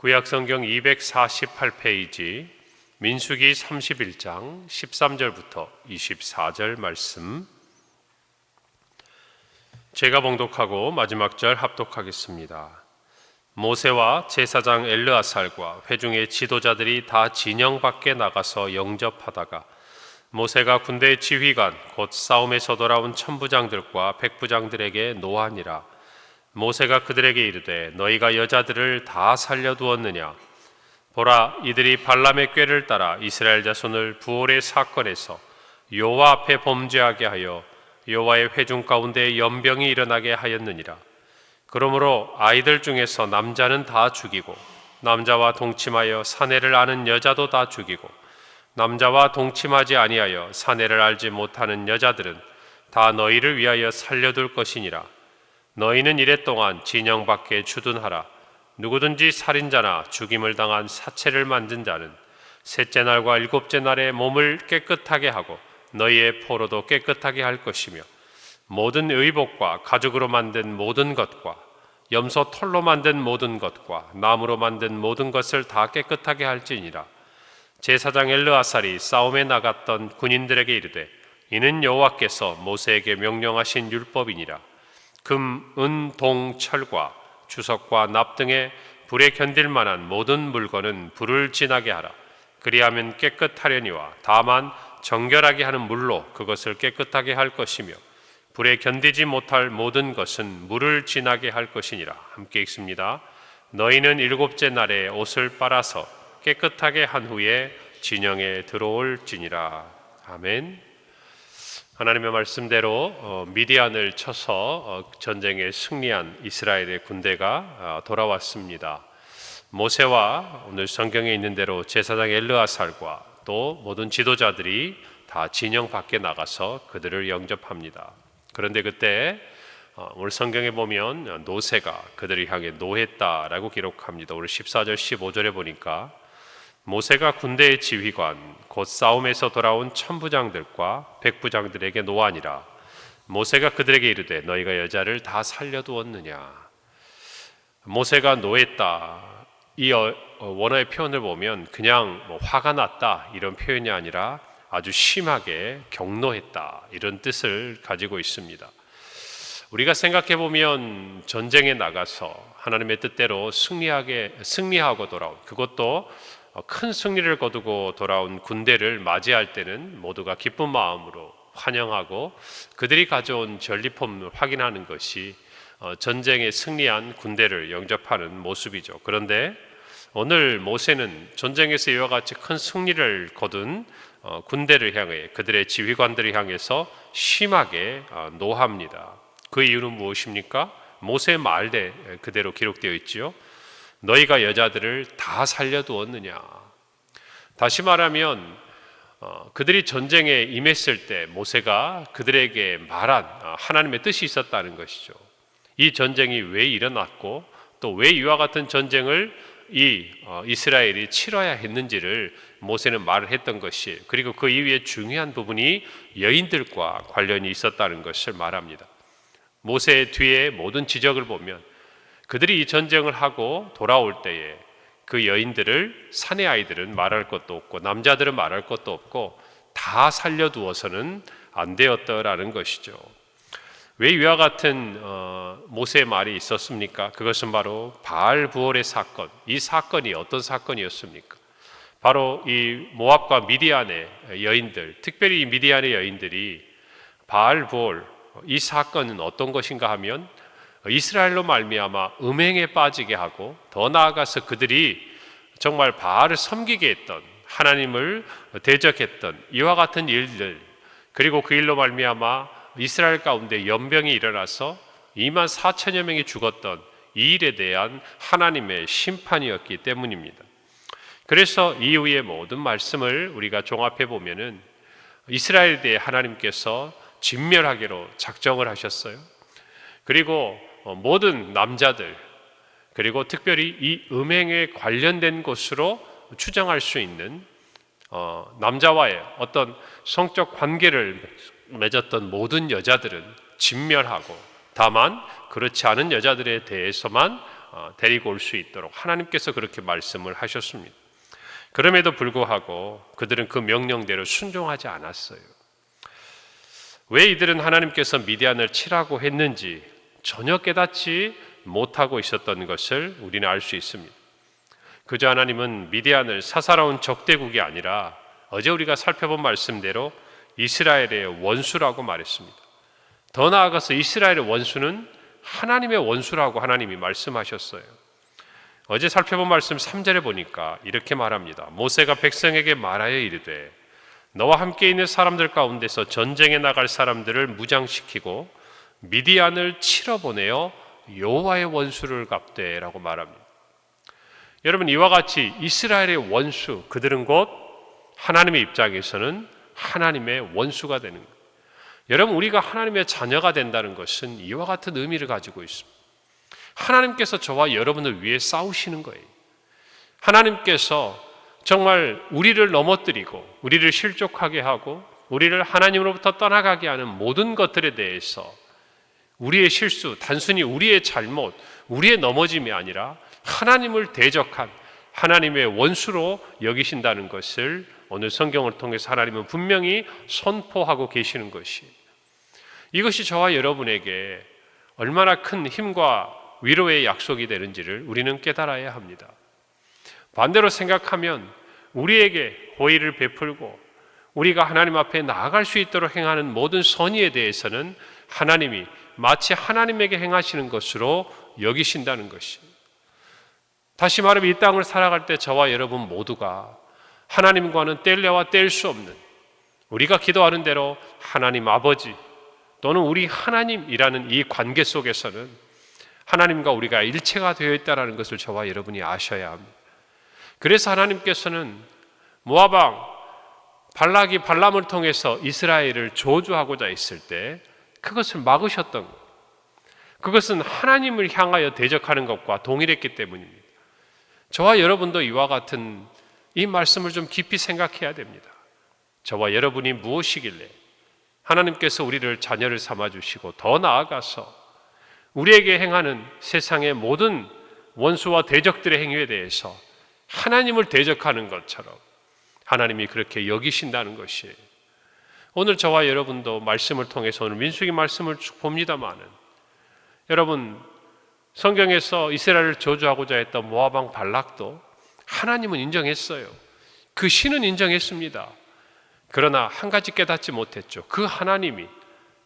구약성경 248페이지 민수기 31장 13절부터 24절 말씀, 제가 봉독하고 마지막 절 합독하겠습니다. 모세와 제사장 엘르아살과 회중의 지도자들이 다 진영 밖에 나가서 영접하다가 모세가 군대의 지휘관 곧 싸움에서 돌아온 천부장들과 백부장들에게 노하니라. 모세가 그들에게 이르되 너희가 여자들을 다 살려두었느냐? 보라, 이들이 발람의 꾀를 따라 이스라엘 자손을 부올의 사건에서 여호와 앞에 범죄하게 하여 여호와의 회중 가운데 연병이 일어나게 하였느니라. 그러므로 아이들 중에서 남자는 다 죽이고 남자와 동침하여 사내를 아는 여자도 다 죽이고 남자와 동침하지 아니하여 사내를 알지 못하는 여자들은 다 너희를 위하여 살려둘 것이니라. 너희는 이랫동안 진영 밖에 주둔하라. 누구든지 살인자나 죽임을 당한 사체를 만든 자는 셋째 날과 일곱째 날에 몸을 깨끗하게 하고 너희의 포로도 깨끗하게 할 것이며 모든 의복과 가죽으로 만든 모든 것과 염소 털로 만든 모든 것과 나무로 만든 모든 것을 다 깨끗하게 할지니라. 제사장 엘르아살이 싸움에 나갔던 군인들에게 이르되 이는 여호와께서 모세에게 명령하신 율법이니라. 금, 은, 동, 철과 주석과 납 등의 불에 견딜 만한 모든 물건은 불을 지나게 하라. 그리하면 깨끗하려니와 다만 정결하게 하는 물로 그것을 깨끗하게 할 것이며 불에 견디지 못할 모든 것은 물을 지나게 할 것이니라. 함께 읽습니다. 너희는 일곱째 날에 옷을 빨아서 깨끗하게 한 후에 진영에 들어올지니라. 아멘. 하나님의 말씀대로 미디안을 쳐서 전쟁에 승리한 이스라엘의 군대가 돌아왔습니다. 모세와 오늘 성경에 있는 대로 제사장 엘르아살과 또 모든 지도자들이 다 진영 밖에 나가서 그들을 영접합니다. 그런데 그때 오늘 성경에 보면 노새가 그들을 향해 노했다라고 기록합니다. 오늘 14절 15절에 보니까 모세가 군대의 지휘관 곧 싸움에서 돌아온 천부장들과 백부장들에게 노하니라. 모세가 그들에게 이르되 너희가 여자를 다 살려두었느냐? 모세가 노했다, 이 원어의 표현을 보면 그냥 화가 났다 이런 표현이 아니라 아주 심하게 경노했다 이런 뜻을 가지고 있습니다. 우리가 생각해 보면 전쟁에 나가서 하나님의 뜻대로 승리하고 돌아온, 그것도 큰 승리를 거두고 돌아온 군대를 맞이할 때는 모두가 기쁜 마음으로 환영하고 그들이 가져온 전리품을 확인하는 것이 전쟁에 승리한 군대를 영접하는 모습이죠. 그런데 오늘 모세는 전쟁에서 이와 같이 큰 승리를 거둔 군대를 향해, 그들의 지휘관들을 향해서 심하게 노합니다. 그 이유는 무엇입니까? 모세의 말대 그대로 기록되어 있지요. 너희가 여자들을 다 살려두었느냐? 다시 말하면 그들이 전쟁에 임했을 때 모세가 그들에게 말한 하나님의 뜻이 있었다는 것이죠. 이 전쟁이 왜 일어났고 또 왜 이와 같은 전쟁을 이스라엘이 치러야 했는지를 모세는 말을 했던 것이, 그리고 그 이후에 중요한 부분이 여인들과 관련이 있었다는 것을 말합니다. 모세의 뒤에 모든 지적을 보면 그들이 이 전쟁을 하고 돌아올 때에 그 여인들을, 사내 아이들은 말할 것도 없고 남자들은 말할 것도 없고 다 살려두어서는 안 되었다라는 것이죠. 왜 이와 같은 모세의 말이 있었습니까? 그것은 바로 바알 부올의 사건. 이 사건이 어떤 사건이었습니까? 바로 이 모압과 미디안의 여인들, 특별히 이 미디안의 여인들이 바알 부올, 이 사건은 어떤 것인가 하면 이스라엘로 말미암아 음행에 빠지게 하고 더 나아가서 그들이 정말 바알을 섬기게 했던, 하나님을 대적했던 이와 같은 일들, 그리고 그 일로 말미암아 이스라엘 가운데 연병이 일어나서 2만 4천여 명이 죽었던 이 일에 대한 하나님의 심판이었기 때문입니다. 그래서 이후의 모든 말씀을 우리가 종합해 보면은 이스라엘에 대해 하나님께서 진멸하기로 작정을 하셨어요. 그리고 모든 남자들, 그리고 특별히 이 음행에 관련된 것으로 추정할 수 있는 남자와의 어떤 성적 관계를 맺었던 모든 여자들은 진멸하고, 다만 그렇지 않은 여자들에 대해서만 데리고 올 수 있도록 하나님께서 그렇게 말씀을 하셨습니다. 그럼에도 불구하고 그들은 그 명령대로 순종하지 않았어요. 왜 이들은 하나님께서 미디안을 치라고 했는지 전혀 깨닫지 못하고 있었던 것을 우리는 알 수 있습니다. 그저 하나님은 미디안을 사사로운 적대국이 아니라 어제 우리가 살펴본 말씀대로 이스라엘의 원수라고 말했습니다. 더 나아가서 이스라엘의 원수는 하나님의 원수라고 하나님이 말씀하셨어요. 어제 살펴본 말씀 3절에 보니까 이렇게 말합니다. 모세가 백성에게 말하여 이르되 너와 함께 있는 사람들 가운데서 전쟁에 나갈 사람들을 무장시키고 미디안을 치러 보내어 여호와의 원수를 갚되라고 말합니다. 여러분, 이와 같이 이스라엘의 원수, 그들은 곧 하나님의 입장에서는 하나님의 원수가 되는 거예요. 여러분, 우리가 하나님의 자녀가 된다는 것은 이와 같은 의미를 가지고 있습니다. 하나님께서 저와 여러분을 위해 싸우시는 거예요. 하나님께서 정말 우리를 넘어뜨리고 우리를 실족하게 하고 우리를 하나님으로부터 떠나가게 하는 모든 것들에 대해서 우리의 실수, 단순히 우리의 잘못, 우리의 넘어짐이 아니라 하나님을 대적한 하나님의 원수로 여기신다는 것을 오늘 성경을 통해서 하나님은 분명히 선포하고 계시는 것이, 이것이 저와 여러분에게 얼마나 큰 힘과 위로의 약속이 되는지를 우리는 깨달아야 합니다. 반대로 생각하면 우리에게 호의를 베풀고 우리가 하나님 앞에 나아갈 수 있도록 행하는 모든 선의에 대해서는 하나님이 마치 하나님에게 행하시는 것으로 여기신다는 것이, 다시 말하면 이 땅을 살아갈 때 저와 여러분 모두가 하나님과는 뗄래야 뗄 수 없는, 우리가 기도하는 대로 하나님 아버지 또는 우리 하나님이라는 이 관계 속에서는 하나님과 우리가 일체가 되어 있다는 것을 저와 여러분이 아셔야 합니다. 그래서 하나님께서는 모압 왕 발락이 발람을 통해서 이스라엘을 저주하고자 했을 때 그것을 막으셨던 것, 그것은 하나님을 향하여 대적하는 것과 동일했기 때문입니다. 저와 여러분도 이와 같은 이 말씀을 좀 깊이 생각해야 됩니다. 저와 여러분이 무엇이길래 하나님께서 우리를 자녀를 삼아주시고 더 나아가서 우리에게 행하는 세상의 모든 원수와 대적들의 행위에 대해서 하나님을 대적하는 것처럼 하나님이 그렇게 여기신다는 것이에요. 오늘 저와 여러분도 말씀을 통해서 오늘 민수기 말씀을 쭉 봅니다마는, 여러분 성경에서 이스라엘을 저주하고자 했던 모압 왕 발락도 하나님은 인정했어요. 그 신은 인정했습니다. 그러나 한 가지 깨닫지 못했죠. 그 하나님이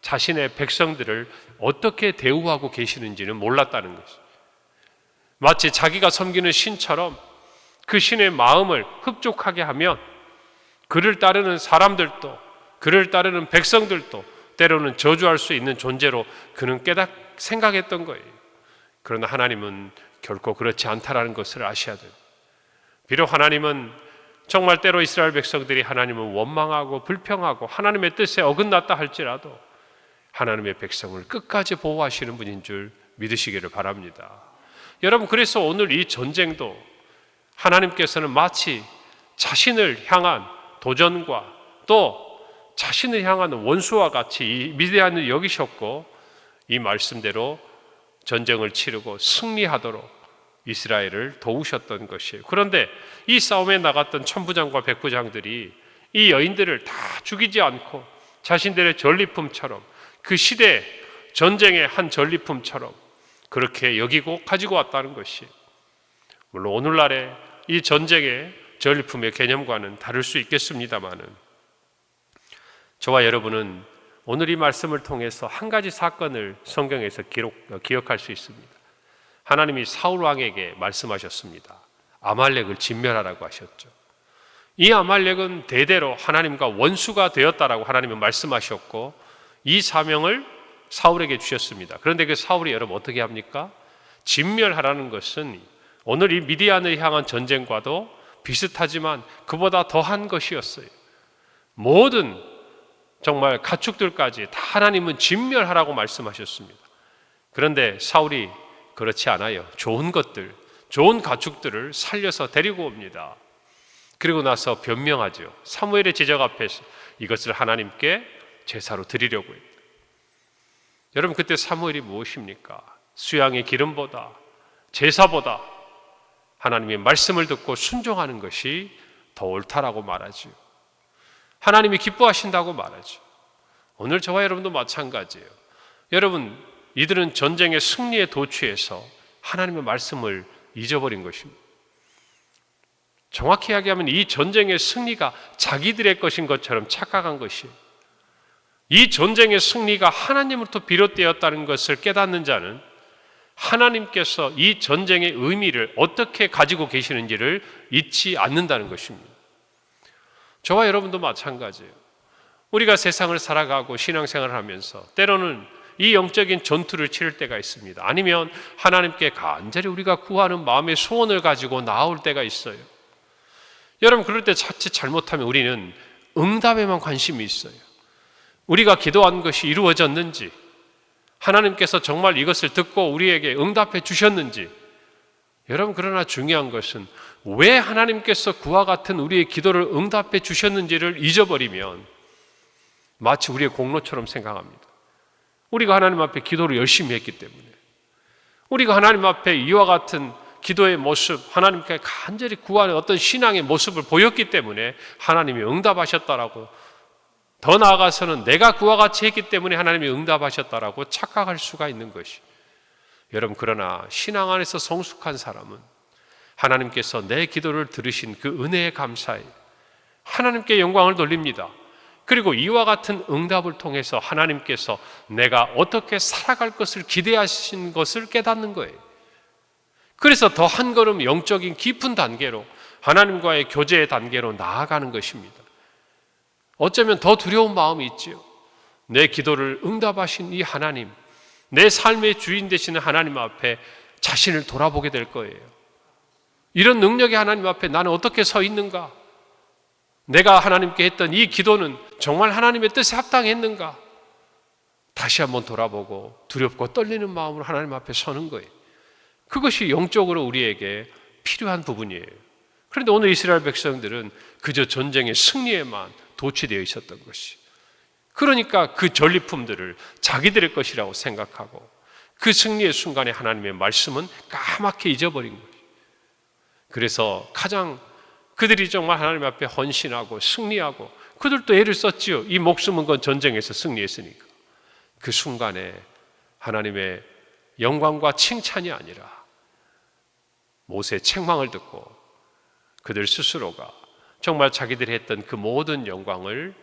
자신의 백성들을 어떻게 대우하고 계시는지는 몰랐다는 것이죠. 마치 자기가 섬기는 신처럼 그 신의 마음을 흡족하게 하면 그를 따르는 사람들도, 그를 따르는 백성들도 때로는 저주할 수 있는 존재로 그는 생각했던 거예요. 그러나 하나님은 결코 그렇지 않다라는 것을 아셔야 돼요. 비록 하나님은 정말 때로 이스라엘 백성들이 하나님을 원망하고 불평하고 하나님의 뜻에 어긋났다 할지라도 하나님의 백성을 끝까지 보호하시는 분인 줄 믿으시기를 바랍니다. 여러분, 그래서 오늘 이 전쟁도 하나님께서는 마치 자신을 향한 도전과 또 자신을 향한 원수와 같이 이 미디안을 여기셨고 이 말씀대로 전쟁을 치르고 승리하도록 이스라엘을 도우셨던 것이에요. 그런데 이 싸움에 나갔던 천부장과 백부장들이 이 여인들을 다 죽이지 않고 자신들의 전리품처럼, 그 시대 전쟁의 한 전리품처럼 그렇게 여기고 가지고 왔다는 것이에요. 물론 오늘날의 이 전쟁의 전리품의 개념과는 다를 수 있겠습니다마는, 저와 여러분은 오늘 이 말씀을 통해서 한 가지 사건을 성경에서 기억할 수 있습니다. 하나님이 사울 왕에게 말씀하셨습니다. 아말렉을 진멸하라고 하셨죠. 이 아말렉은 대대로 하나님과 원수가 되었다라고 하나님은 말씀하셨고 이 사명을 사울에게 주셨습니다. 그런데 그 사울이 여러분 어떻게 합니까? 진멸하라는 것은 오늘 이 미디안을 향한 전쟁과도 비슷하지만 그보다 더한 것이었어요. 모든 정말 가축들까지 다 하나님은 진멸하라고 말씀하셨습니다. 그런데 사울이 그렇지 않아요. 좋은 것들, 좋은 가축들을 살려서 데리고 옵니다. 그리고 나서 변명하죠. 사무엘의 지적 앞에서 이것을 하나님께 제사로 드리려고 했다. 여러분, 그때 사무엘이 무엇입니까? 수양의 기름보다 제사보다 하나님의 말씀을 듣고 순종하는 것이 더 옳다라고 말하지요. 하나님이 기뻐하신다고 말하죠. 오늘 저와 여러분도 마찬가지예요. 여러분, 이들은 전쟁의 승리에 도취해서 하나님의 말씀을 잊어버린 것입니다. 정확히 이야기하면 이 전쟁의 승리가 자기들의 것인 것처럼 착각한 것이에요. 이 전쟁의 승리가 하나님으로부터 비롯되었다는 것을 깨닫는 자는 하나님께서 이 전쟁의 의미를 어떻게 가지고 계시는지를 잊지 않는다는 것입니다. 저와 여러분도 마찬가지예요. 우리가 세상을 살아가고 신앙생활을 하면서 때로는 이 영적인 전투를 치를 때가 있습니다. 아니면 하나님께 간절히 우리가 구하는 마음의 소원을 가지고 나올 때가 있어요. 여러분, 그럴 때 자칫 잘못하면 우리는 응답에만 관심이 있어요. 우리가 기도한 것이 이루어졌는지, 하나님께서 정말 이것을 듣고 우리에게 응답해 주셨는지. 여러분, 그러나 중요한 것은 왜 하나님께서 그와 같은 우리의 기도를 응답해 주셨는지를 잊어버리면 마치 우리의 공로처럼 생각합니다. 우리가 하나님 앞에 기도를 열심히 했기 때문에, 우리가 하나님 앞에 이와 같은 기도의 모습, 하나님께 간절히 구하는 어떤 신앙의 모습을 보였기 때문에 하나님이 응답하셨다라고, 더 나아가서는 내가 그와 같이 했기 때문에 하나님이 응답하셨다라고 착각할 수가 있는 것이. 여러분, 그러나 신앙 안에서 성숙한 사람은 하나님께서 내 기도를 들으신 그 은혜에 감사해 하나님께 영광을 돌립니다. 그리고 이와 같은 응답을 통해서 하나님께서 내가 어떻게 살아갈 것을 기대하신 것을 깨닫는 거예요. 그래서 더 한 걸음 영적인 깊은 단계로 하나님과의 교제의 단계로 나아가는 것입니다. 어쩌면 더 두려운 마음이 있지요. 내 기도를 응답하신 이 하나님, 내 삶의 주인 되시는 하나님 앞에 자신을 돌아보게 될 거예요. 이런 능력의 하나님 앞에 나는 어떻게 서 있는가? 내가 하나님께 했던 이 기도는 정말 하나님의 뜻에 합당했는가? 다시 한번 돌아보고 두렵고 떨리는 마음으로 하나님 앞에 서는 거예요. 그것이 영적으로 우리에게 필요한 부분이에요. 그런데 오늘 이스라엘 백성들은 그저 전쟁의 승리에만 도취되어 있었던 것이. 그러니까 그 전리품들을 자기들의 것이라고 생각하고 그 승리의 순간에 하나님의 말씀은 까맣게 잊어버린 거예요. 그래서 가장 그들이 정말 하나님 앞에 헌신하고 승리하고, 그들도 애를 썼지요. 이 목숨은 건 전쟁에서 승리했으니까. 그 순간에 하나님의 영광과 칭찬이 아니라 모세의 책망을 듣고 그들 스스로가 정말 자기들이 했던 그 모든 영광을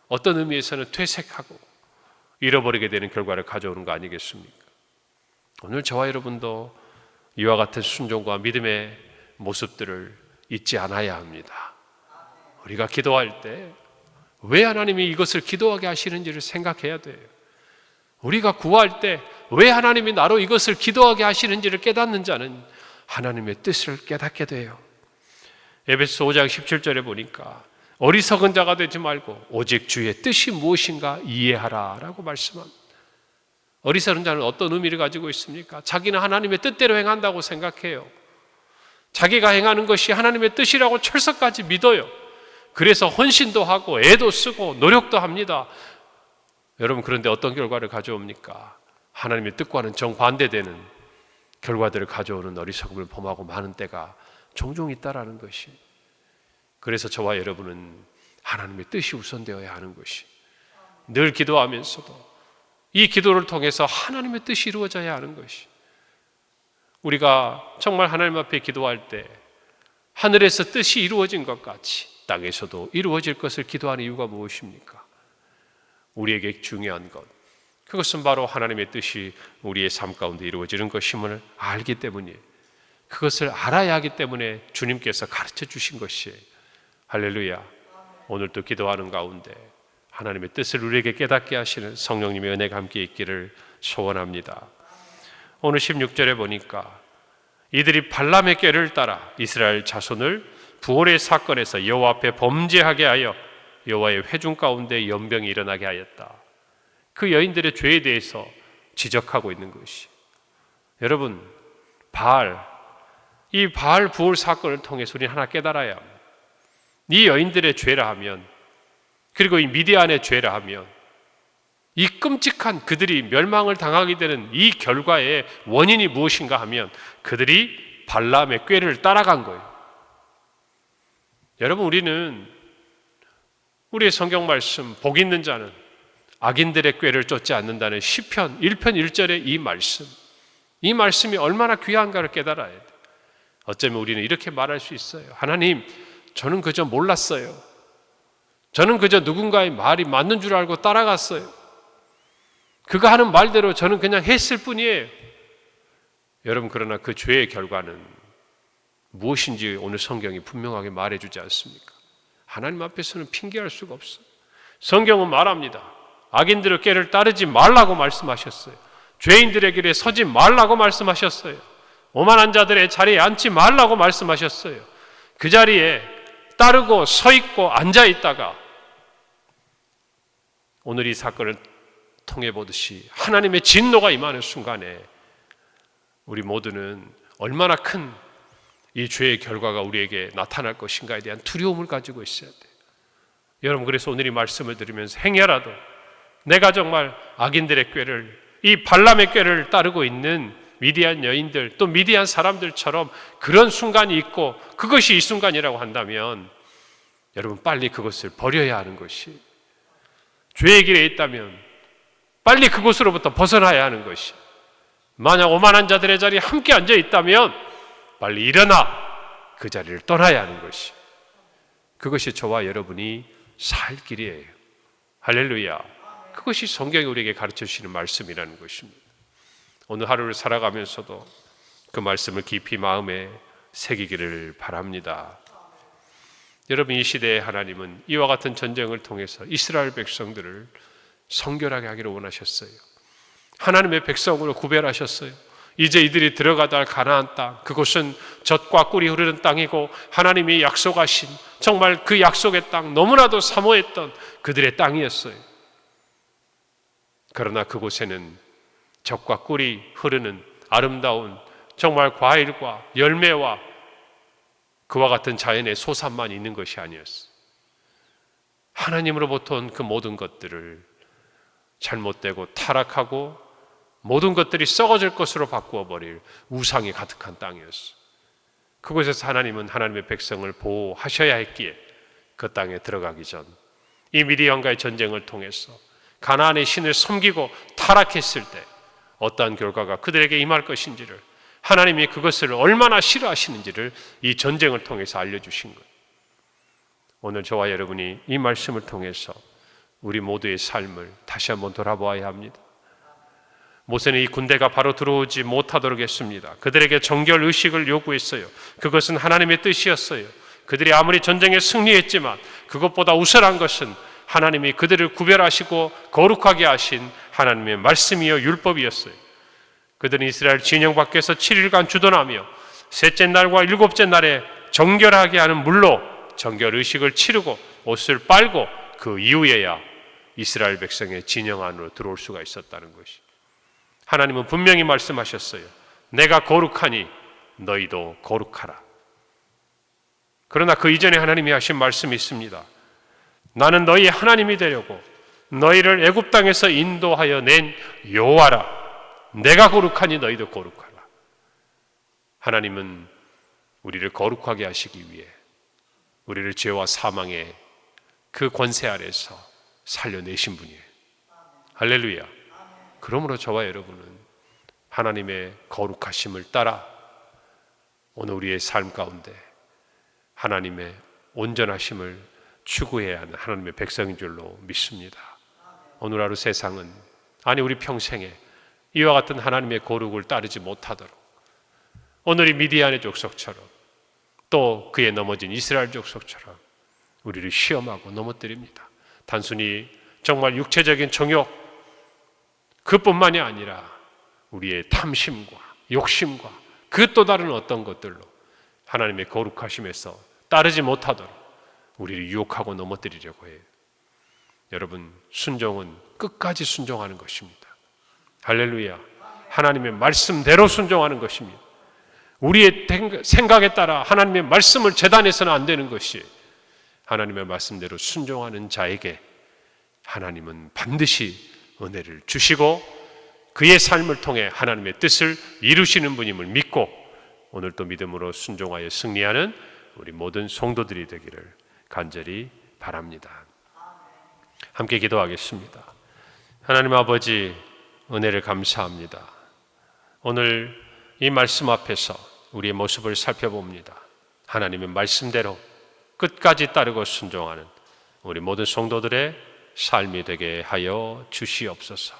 어떤 의미에서는 퇴색하고 잃어버리게 되는 결과를 가져오는 거 아니겠습니까? 오늘 저와 여러분도 이와 같은 순종과 믿음의 모습들을 잊지 않아야 합니다. 우리가 기도할 때 왜 하나님이 이것을 기도하게 하시는지를 생각해야 돼요. 우리가 구할 때 왜 하나님이 나로 이것을 기도하게 하시는지를 깨닫는 자는 하나님의 뜻을 깨닫게 돼요. 에베소 5장 17절에 보니까 어리석은 자가 되지 말고 오직 주의 뜻이 무엇인가 이해하라 라고 말씀합니다. 어리석은 자는 어떤 의미를 가지고 있습니까? 자기는 하나님의 뜻대로 행한다고 생각해요. 자기가 행하는 것이 하나님의 뜻이라고 철석까지 믿어요. 그래서 헌신도 하고 애도 쓰고 노력도 합니다. 여러분, 그런데 어떤 결과를 가져옵니까? 하나님의 뜻과는 정반대되는 결과들을 가져오는 어리석음을 범하고 많은 때가 종종 있다라는 것이. 그래서 저와 여러분은 하나님의 뜻이 우선되어야 하는 것이, 늘 기도하면서도 이 기도를 통해서 하나님의 뜻이 이루어져야 하는 것이. 우리가 정말 하나님 앞에 기도할 때 하늘에서 뜻이 이루어진 것 같이 땅에서도 이루어질 것을 기도하는 이유가 무엇입니까? 우리에게 중요한 것, 그것은 바로 하나님의 뜻이 우리의 삶 가운데 이루어지는 것임을 알기 때문이에요. 그것을 알아야 하기 때문에 주님께서 가르쳐 주신 것이에요. 할렐루야. 오늘도 기도하는 가운데 하나님의 뜻을 우리에게 깨닫게 하시는 성령님의 은혜가 함께 있기를 소원합니다. 오늘 16절에 보니까 이들이 발람의 꾀를 따라 이스라엘 자손을 부올의 사건에서 여호와 앞에 범죄하게 하여 여호와의 회중 가운데 연병이 일어나게 하였다. 그 여인들의 죄에 대해서 지적하고 있는 것이. 여러분, 이 바알 부올 사건을 통해서 우리는 하나 깨달아야 합니다. 이 여인들의 죄라 하면, 그리고 이 미디안의 죄라 하면 이 끔찍한 그들이 멸망을 당하게 되는 이 결과의 원인이 무엇인가 하면 그들이 발람의 꾀를 따라간 거예요. 여러분, 우리는 우리의 성경 말씀, 복 있는 자는 악인들의 꾀를 쫓지 않는다는 시편 1편 1절의 이 말씀이 얼마나 귀한가를 깨달아야 돼요. 어쩌면 우리는 이렇게 말할 수 있어요. 하나님, 저는 그저 몰랐어요. 저는 그저 누군가의 말이 맞는 줄 알고 따라갔어요. 그가 하는 말대로 저는 그냥 했을 뿐이에요. 여러분, 그러나 그 죄의 결과는 무엇인지 오늘 성경이 분명하게 말해주지 않습니까? 하나님 앞에서는 핑계할 수가 없어요. 성경은 말합니다. 악인들의 꾀를 따르지 말라고 말씀하셨어요. 죄인들의 길에 서지 말라고 말씀하셨어요. 오만한 자들의 자리에 앉지 말라고 말씀하셨어요. 그 자리에 따르고 서 있고 앉아 있다가 오늘 이 사건을 통해 보듯이 하나님의 진노가 임하는 순간에 우리 모두는 얼마나 큰 이 죄의 결과가 우리에게 나타날 것인가에 대한 두려움을 가지고 있어야 돼요. 여러분, 그래서 오늘 이 말씀을 들으면서 행여라도 내가 정말 악인들의 꾀를, 이 발람의 꾀를 따르고 있는 미디안 여인들, 또 미디안 사람들처럼 그런 순간이 있고 그것이 이 순간이라고 한다면 여러분, 빨리 그것을 버려야 하는 것이, 죄의 길에 있다면 빨리 그곳으로부터 벗어나야 하는 것이, 만약 오만한 자들의 자리에 함께 앉아 있다면 빨리 일어나 그 자리를 떠나야 하는 것이, 그것이 저와 여러분이 살 길이에요. 할렐루야. 그것이 성경이 우리에게 가르쳐 주시는 말씀이라는 것입니다. 오늘 하루를 살아가면서도 그 말씀을 깊이 마음에 새기기를 바랍니다. 여러분, 이 시대에 하나님은 이와 같은 전쟁을 통해서 이스라엘 백성들을 성결하게 하기를 원하셨어요. 하나님의 백성으로 구별하셨어요. 이제 이들이 들어가다 할 가나안 땅, 그곳은 젖과 꿀이 흐르는 땅이고 하나님이 약속하신 정말 그 약속의 땅, 너무나도 사모했던 그들의 땅이었어요. 그러나 그곳에는 젖과 꿀이 흐르는 아름다운 정말 과일과 열매와 그와 같은 자연의 소산만 있는 것이 아니었어요. 하나님으로부터 온 그 모든 것들을 잘못되고 타락하고 모든 것들이 썩어질 것으로 바꾸어 버릴 우상이 가득한 땅이었어요. 그곳에서 하나님은 하나님의 백성을 보호하셔야 했기에 그 땅에 들어가기 전 이 미디안과의 전쟁을 통해서 가나안의 신을 섬기고 타락했을 때 어떠한 결과가 그들에게 임할 것인지를, 하나님이 그것을 얼마나 싫어하시는지를 이 전쟁을 통해서 알려주신 거예요. 오늘 저와 여러분이 이 말씀을 통해서 우리 모두의 삶을 다시 한번 돌아보아야 합니다. 모세는 이 군대가 바로 들어오지 못하도록 했습니다. 그들에게 정결 의식을 요구했어요. 그것은 하나님의 뜻이었어요. 그들이 아무리 전쟁에 승리했지만 그것보다 우선한 것은 하나님이 그들을 구별하시고 거룩하게 하신 하나님의 말씀이요 율법이었어요. 그들은 이스라엘 진영 밖에서 7일간 주둔하며 셋째 날과 일곱째 날에 정결하게 하는 물로 정결 의식을 치르고 옷을 빨고 그 이후에야 이스라엘 백성의 진영 안으로 들어올 수가 있었다는 것이, 하나님은 분명히 말씀하셨어요. 내가 거룩하니 너희도 거룩하라. 그러나 그 이전에 하나님이 하신 말씀이 있습니다. 나는 너희의 하나님이 되려고 너희를 애굽 땅에서 인도하여 낸 여호와라. 내가 거룩하니 너희도 거룩하라. 하나님은 우리를 거룩하게 하시기 위해 우리를 죄와 사망의 그 권세 아래서 살려내신 분이에요. 할렐루야. 그러므로 저와 여러분은 하나님의 거룩하심을 따라 오늘 우리의 삶 가운데 하나님의 온전하심을 추구해야 하는 하나님의 백성인 줄로 믿습니다. 오늘 하루 세상은, 아니 우리 평생에 이와 같은 하나님의 거룩을 따르지 못하도록 오늘 이 미디안의 족속처럼 또 그에 넘어진 이스라엘 족속처럼 우리를 시험하고 넘어뜨립니다. 단순히 정말 육체적인 정욕 그뿐만이 아니라 우리의 탐심과 욕심과 그 또 다른 어떤 것들로 하나님의 거룩하심에서 따르지 못하도록 우리를 유혹하고 넘어뜨리려고 해요. 여러분, 순종은 끝까지 순종하는 것입니다. 할렐루야. 하나님의 말씀대로 순종하는 것입니다. 우리의 생각에 따라 하나님의 말씀을 재단해서는 안 되는 것이, 하나님의 말씀대로 순종하는 자에게 하나님은 반드시 은혜를 주시고 그의 삶을 통해 하나님의 뜻을 이루시는 분임을 믿고 오늘도 믿음으로 순종하여 승리하는 우리 모든 성도들이 되기를 간절히 바랍니다. 함께 기도하겠습니다. 하나님 아버지, 은혜를 감사합니다. 오늘 이 말씀 앞에서 우리의 모습을 살펴봅니다. 하나님의 말씀대로 끝까지 따르고 순종하는 우리 모든 성도들의 삶이 되게 하여 주시옵소서.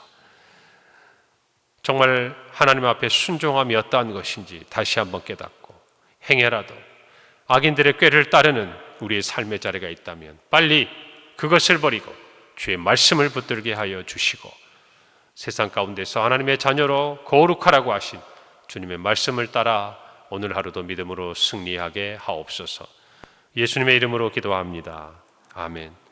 정말 하나님 앞에 순종함이 어떠한 것인지 다시 한번 깨닫고 행여라도 악인들의 꾀를 따르는 우리의 삶의 자리가 있다면 빨리 그것을 버리고 주의 말씀을 붙들게 하여 주시고 세상 가운데서 하나님의 자녀로 거룩하라고 하신 주님의 말씀을 따라 오늘 하루도 믿음으로 승리하게 하옵소서. 예수님의 이름으로 기도합니다. 아멘.